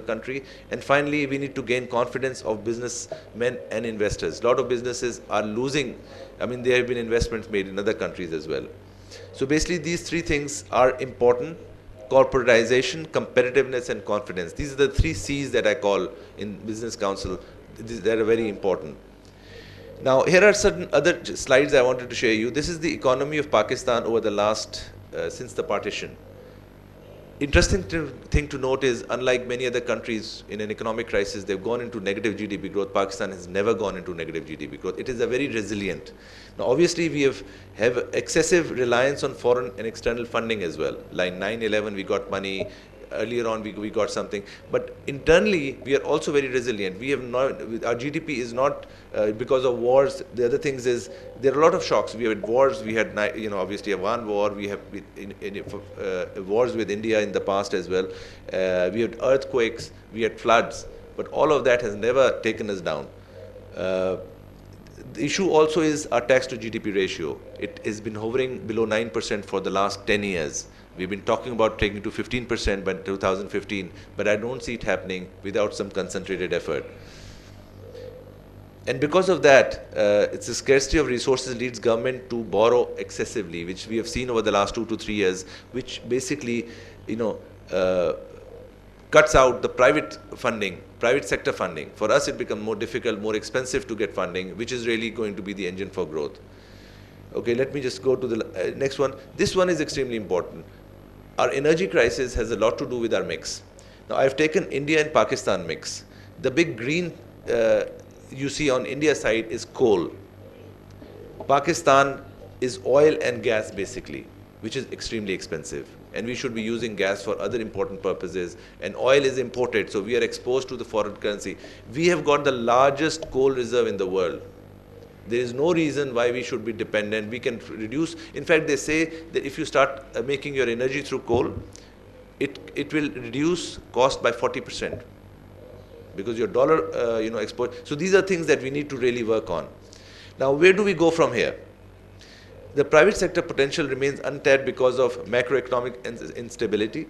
country. And finally, we need to gain confidence of businessmen and investors. A lot of businesses are losing. I mean, there have been investments made in other countries as well. So basically, these three things are important: corporatization, competitiveness, and confidence. These are the three C's that I call in Business Council. That are very important. Now, here are certain other slides I wanted to share you. This is the economy of Pakistan over the last, since the partition. Interesting thing to note is, unlike many other countries in an economic crisis, they've gone into negative GDP growth. Pakistan has never gone into negative GDP growth. It is a very resilient. Now, obviously, we have excessive reliance on foreign and external funding as well. Like 9/11, we got money. Earlier on, we got something. But internally, we are also very resilient. We have not, our GDP is not because of wars. The other things is, there are a lot of shocks. We had wars. We had, obviously, Afghan war. We have wars with India in the past as well. We had earthquakes. We had floods. But all of that has never taken us down. The issue also is our tax to GDP ratio. It has been hovering below 9% for the last 10 years. We've been talking about taking it to 15% by 2015, but I don't see it happening without some concentrated effort. And because of that, it's a scarcity of resources leads government to borrow excessively, which we have seen over the last 2 to 3 years, which basically, cuts out the private funding, private sector funding. For us, it becomes more difficult, more expensive to get funding, which is really going to be the engine for growth. Okay, let me just go to the next one. This one is extremely important. Our energy crisis has a lot to do with our mix. Now, I've taken India and Pakistan mix. The big green you see on India side is coal. Pakistan is oil and gas basically, which is extremely expensive. And we should be using gas for other important purposes. And oil is imported, so we are exposed to the foreign currency. We have got the largest coal reserve in the world. There is no reason why we should be dependent. We can reduce. In fact, they say that if you start making your energy through coal, it will reduce cost by 40% because your dollar, export. So these are things that we need to really work on. Now, where do we go from here? The private sector potential remains untapped because of macroeconomic instability,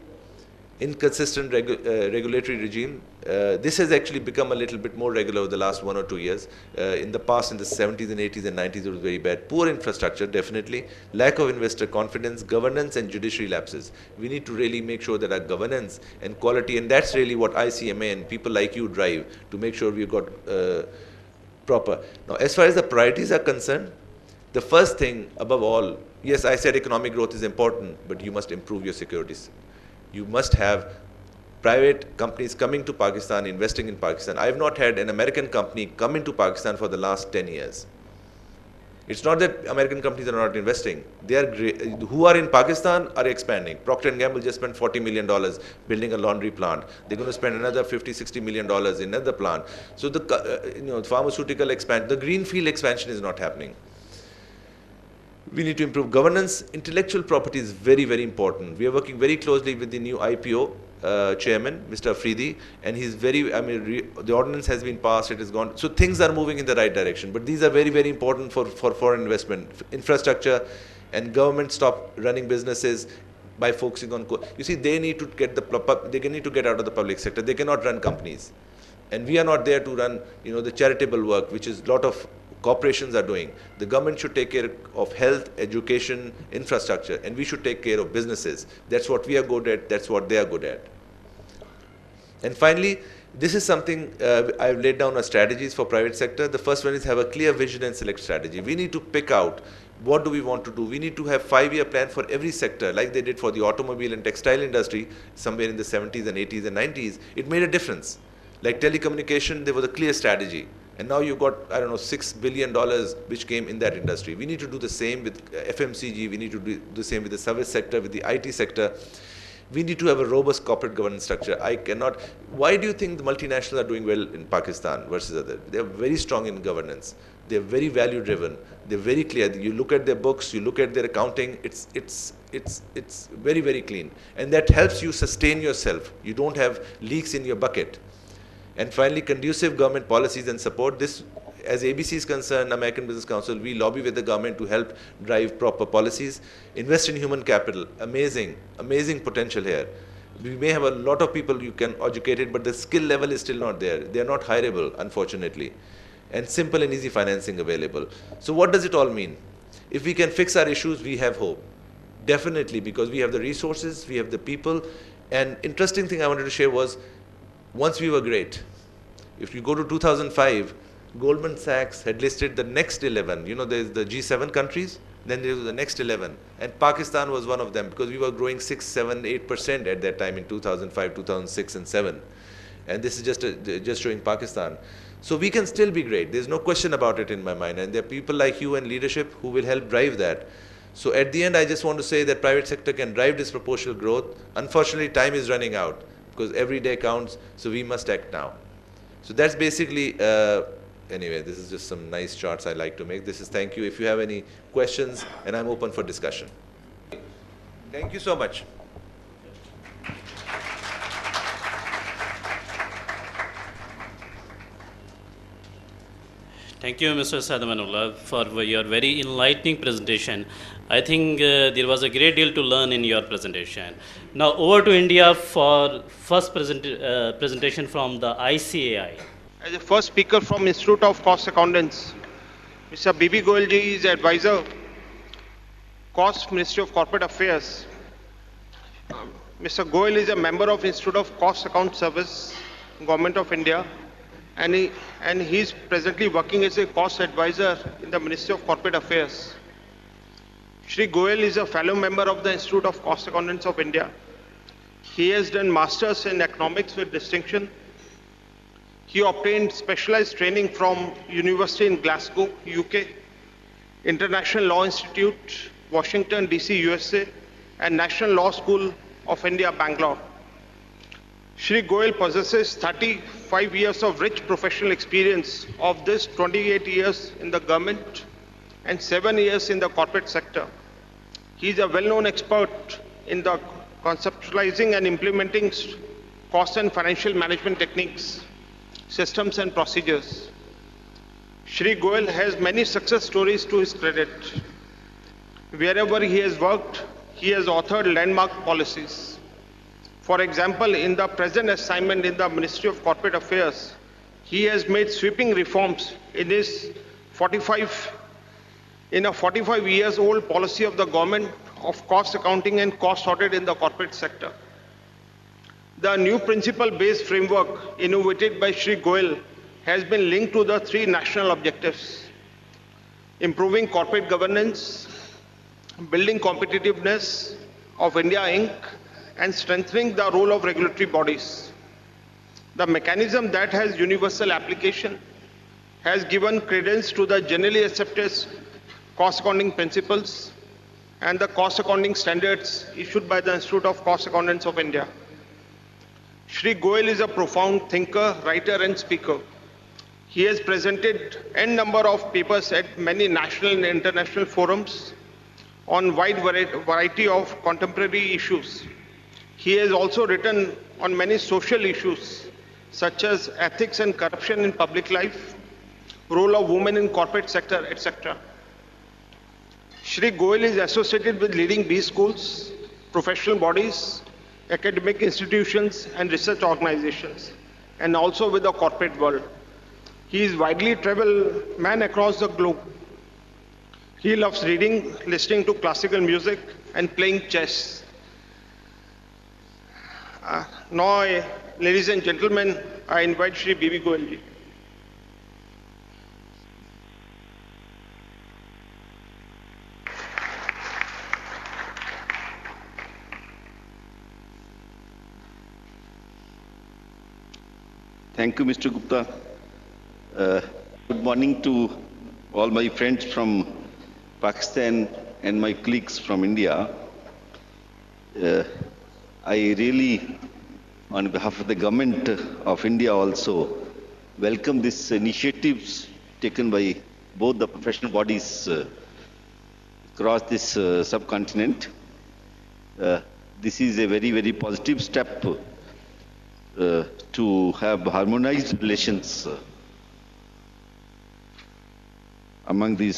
inconsistent regulatory regime. This has actually become a little bit more regular over the last 1 or 2 years. In the past, in the 70s and 80s and 90s, it was very bad. Poor infrastructure, definitely. Lack of investor confidence, governance and judiciary lapses. We need to really make sure that our governance and quality, and that's really what ICMA and people like you drive, to make sure we've got proper. Now, as far as the priorities are concerned, the first thing above all, yes, I said economic growth is important, but you must improve your securities. You must have private companies coming to Pakistan, investing in Pakistan. I have not had an American company come into Pakistan for the last 10 years. It's not that American companies are not investing. They are who are in Pakistan are expanding. Procter & Gamble just spent $40 million building a laundry plant. They're going to spend another $50–60 million in another plant. So the pharmaceutical expansion, the greenfield expansion is not happening. We need to improve governance. Intellectual property is very, very important. We are working very closely with the new IPO chairman, Mr. Afridi, and he's very, the ordinance has been passed, it has gone. So things are moving in the right direction. But these are very, very important for foreign investment. Infrastructure and government stop running businesses by focusing on, you see, they need to get they need to get out of the public sector. They cannot run companies. And we are not there to run, the charitable work, which is a lot of corporations are doing. The government should take care of health, education, infrastructure, and we should take care of businesses. That's what we are good at, that's what they are good at. And finally, this is something I've laid down as strategies for private sector. The first one is have a clear vision and select strategy. We need to pick out what do we want to do. We need to have 5-year plan for every sector, like they did for the automobile and textile industry somewhere in the 70s and 80s and 90s. It made a difference. Like telecommunication, there was a clear strategy. And now you've got, I don't know, $6 billion which came in that industry. We need to do the same with FMCG. We need to do the same with the service sector, with the IT sector. We need to have a robust corporate governance structure. I cannot. Why do you think the multinationals are doing well in Pakistan versus others? They are very strong in governance. They are very value driven. They're very clear. You look at their books, you look at their accounting. It's very, very clean, and that helps you sustain yourself. You don't have leaks in your bucket. And finally, conducive government policies and support. This, as ABC is concerned, American Business Council, we lobby with the government to help drive proper policies. Invest in human capital. Amazing, amazing potential here. We may have a lot of people you can educate it, but the skill level is still not there. They are not hireable, unfortunately. And simple and easy financing available. So what does it all mean? If we can fix our issues, we have hope. Definitely, because we have the resources, we have the people. And interesting thing I wanted to share was, once we were great. If you go to 2005, Goldman Sachs had listed the next 11. You know, there's the G7 countries, then there was the next 11. And Pakistan was one of them, because we were growing 6, 7, 8% at that time in 2005, 2006, and 7. And this is just showing Pakistan. So we can still be great. There's no question about it in my mind. And there are people like you and leadership who will help drive that. So at the end, I just want to say that private sector can drive disproportional growth. Unfortunately, time is running out, because every day counts, so we must act now. So that's basically, anyway, this is just some nice charts I like to make. This is thank you. If you have any questions, and I'm open for discussion. Thank you so much. Thank you, Mr. Sadamanullah, for your very enlightening presentation. I think there was a great deal to learn in your presentation. Now, over to India for first presentation from the ICAI. As the first speaker from Institute of Cost Accountants, Mr. B.B. Goyalji is advisor, Cost Ministry of Corporate Affairs. Mr. Goyal is a member of Institute of Cost Account Service, Government of India, and he is presently working as a cost advisor in the Ministry of Corporate Affairs. Shri Goyal is a fellow member of the Institute of Cost Accountants of India. He has done masters in economics with distinction. He obtained specialized training from University in Glasgow, UK, International Law Institute, Washington, DC, USA, and National Law School of India, Bangalore. Shri Goyal possesses 35 years of rich professional experience. Of this, 28 years in the government and 7 years in the corporate sector. He is a well-known expert in the conceptualizing and implementing cost and financial management techniques, systems and procedures. Shri Goyal has many success stories to his credit. Wherever he has worked, he has authored landmark policies. For example, in the present assignment in the Ministry of Corporate Affairs, he has made sweeping reforms in a 45 years old policy of the government of cost accounting and cost audit in the corporate sector. The new principle-based framework innovated by Shri Goyal has been linked to the 3 national objectives: improving corporate governance, building competitiveness of India Inc., and strengthening the role of regulatory bodies. The mechanism that has universal application has given credence to the generally accepted cost accounting principles and the cost accounting standards issued by the Institute of Cost Accountants of India. Shri Goyal is a profound thinker, writer, and speaker. He has presented n number of papers at many national and international forums on wide variety of contemporary issues. He has also written on many social issues such as ethics and corruption in public life, role of women in corporate sector, etc. Shri Goyal is associated with leading B schools, professional bodies, academic institutions and research organizations, and also with the corporate world. He is widely traveled man across the globe. He loves reading, listening to classical music, and playing chess. Now, ladies and gentlemen, I invite Shri B.B. Goyalji. Thank you, Mr. Gupta. Good morning to all my friends from Pakistan and my colleagues from India. I really, on behalf of the government of India also, welcome these initiatives taken by both the professional bodies across this subcontinent. This is a very, very positive step to have harmonized relations among these